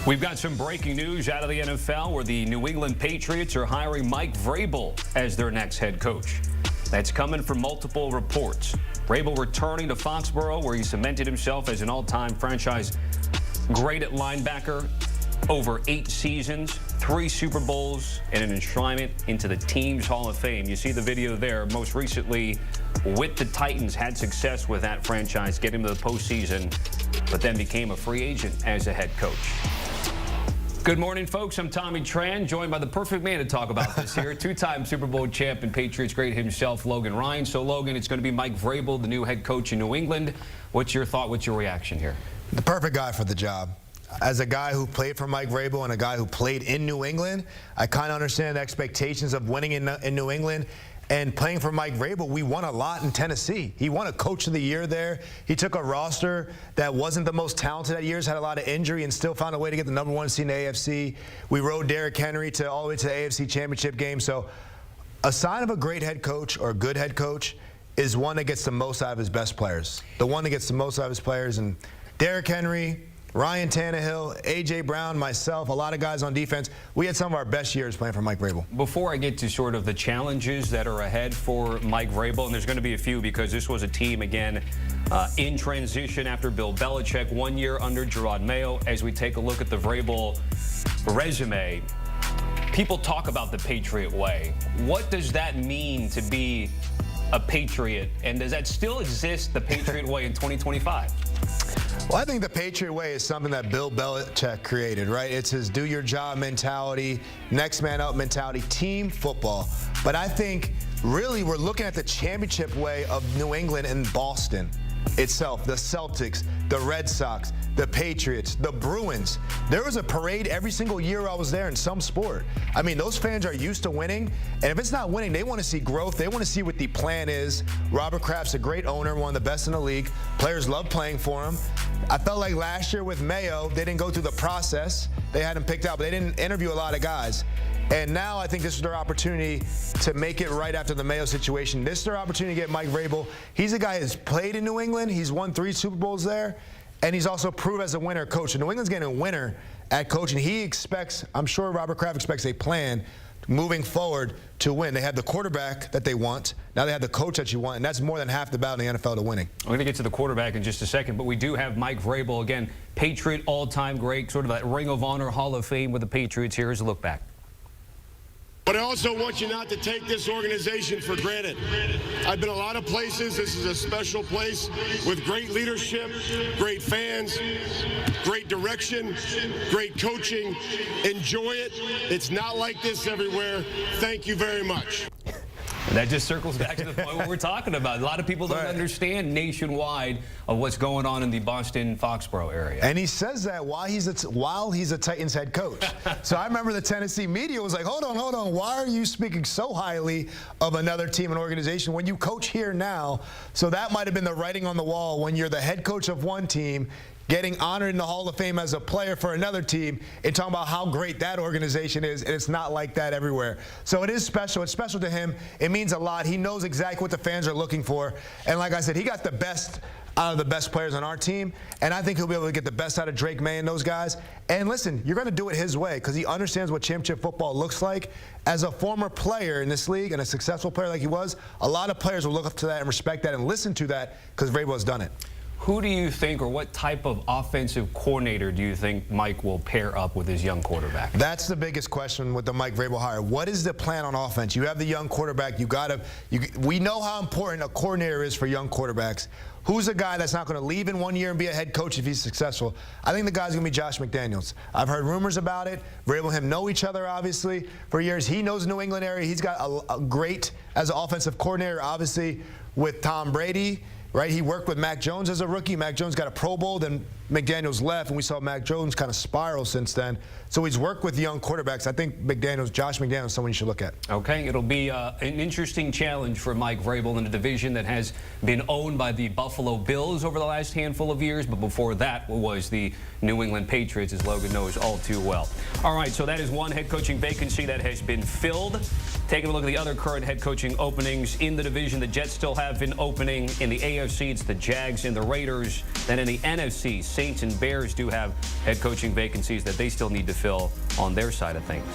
We've got some breaking news out of the NFL where the New England Patriots are hiring Mike Vrabel as their next head coach. That's coming from multiple reports. Vrabel returning to Foxborough, where he cemented himself as an all-time franchise great at linebacker. Over 8 seasons, 3 Super Bowls, and an enshrinement into the team's Hall of Fame. You see the video there. Most recently with the Titans, had success with that franchise, getting to the postseason, but then became a free agent as a head coach. Good morning, folks. I'm Tommy Tran, joined by the perfect man to talk about this here. 2-time Super Bowl champ and Patriots great himself, Logan Ryan. So, Logan, it's going to be Mike Vrabel, the new head coach in New England. What's your thought? What's your reaction here? The perfect guy for the job. As a guy who played for Mike Vrabel and a guy who played in New England, I kind of understand the expectations of winning in New England. And playing for Mike Vrabel, we won a lot in Tennessee. He won a Coach of the Year there. He took a roster that wasn't the most talented at years, had a lot of injury, and still found a way to get the #1 seed in the AFC. We rode Derrick Henry all the way to the AFC Championship game. So a sign of a great head coach or a good head coach is one that gets the most out of his best players. The one that gets the most out of his players. And Derrick Henry, Ryan Tannehill, A.J. Brown, myself, a lot of guys on defense. We had some of our best years playing for Mike Vrabel. Before I get to sort of the challenges that are ahead for Mike Vrabel, and there's going to be a few because this was a team, again, in transition after Bill Belichick, 1 year under Gerard Mayo. As we take a look at the Vrabel resume, people talk about the Patriot Way. What does that mean to be a Patriot, and does that still exist, the Patriot Way, in 2025? Well, I think the Patriot Way is something that Bill Belichick created, right? It's his do-your-job mentality, next-man-up mentality, team football. But I think, really, we're looking at the championship way of New England and Boston itself, the Celtics, the Red Sox, the Patriots, the Bruins. There was a parade every single year I was there in some sport. I mean, those fans are used to winning, and if it's not winning, they want to see growth. They want to see what the plan is. Robert Kraft's a great owner, one of the best in the league. Players love playing for him. I felt like last year with Mayo, they didn't go through the process. They had him picked out, but they didn't interview a lot of guys. And now I think this is their opportunity to make it right after the Mayo situation. This is their opportunity to get Mike Vrabel. He's a guy who's played in New England. He's won 3 Super Bowls there. And he's also proved as a winner coach. And New England's getting a winner at coaching. He expects, I'm sure Robert Kraft expects a plan moving forward to win. They have the quarterback that they want. Now they have the coach that you want, and that's more than half the battle in the NFL to winning. We're going to get to the quarterback in just a second, but we do have Mike Vrabel, again, Patriot all-time great, sort of that Ring of Honor Hall of Fame with the Patriots. Here's a look back. But I also want you not to take this organization for granted. I've been a lot of places. This is a special place with great leadership, great fans, great direction, great coaching. Enjoy it. It's not like this everywhere. Thank you very much. And that just circles back to the point what we're talking about. A lot of people don't understand nationwide of what's going on in the Boston-Foxborough area. And he says that while he's a Titans head coach. So I remember the Tennessee media was like, hold on. Why are you speaking so highly of another team and organization when you coach here now? So that might have been the writing on the wall when you're the head coach of one team, getting honored in the Hall of Fame as a player for another team, and talking about how great that organization is, and it's not like that everywhere. So it is special. It's special to him. It means a lot. He knows exactly what the fans are looking for. And like I said, he got the best out of the best players on our team, and I think he'll be able to get the best out of Drake May and those guys. And listen, you're going to do it his way because he understands what championship football looks like. As a former player in this league and a successful player like he was, a lot of players will look up to that and respect that and listen to that because Vrabel has done it. Who do you think, or what type of offensive coordinator do you think Mike will pair up with his young quarterback? That's the biggest question with the Mike Vrabel hire. What is the plan on offense? You have the young quarterback. We know how important a coordinator is for young quarterbacks. Who's a guy that's not going to leave in 1 year and be a head coach if he's successful? I think the guy's going to be Josh McDaniels. I've heard rumors about it. Vrabel and him know each other, obviously, for years. He knows the New England area. He's got a great, as an offensive coordinator, obviously, with Tom Brady. Right, he worked with Mac Jones as a rookie. Mac Jones got a Pro Bowl, then McDaniels left, and we saw Mac Jones kind of spiral since then. So he's worked with young quarterbacks. I think Josh McDaniels is someone you should look at. Okay, it'll be an interesting challenge for Mike Vrabel in a division that has been owned by the Buffalo Bills over the last handful of years, but before that was the New England Patriots, as Logan knows all too well. All right, so that is one head coaching vacancy that has been filled. Taking a look at the other current head coaching openings in the division, the Jets still have an opening. In the AFC, it's the Jags and the Raiders. Then in the NFC, Saints and Bears do have head coaching vacancies that they still need to fill on their side of things.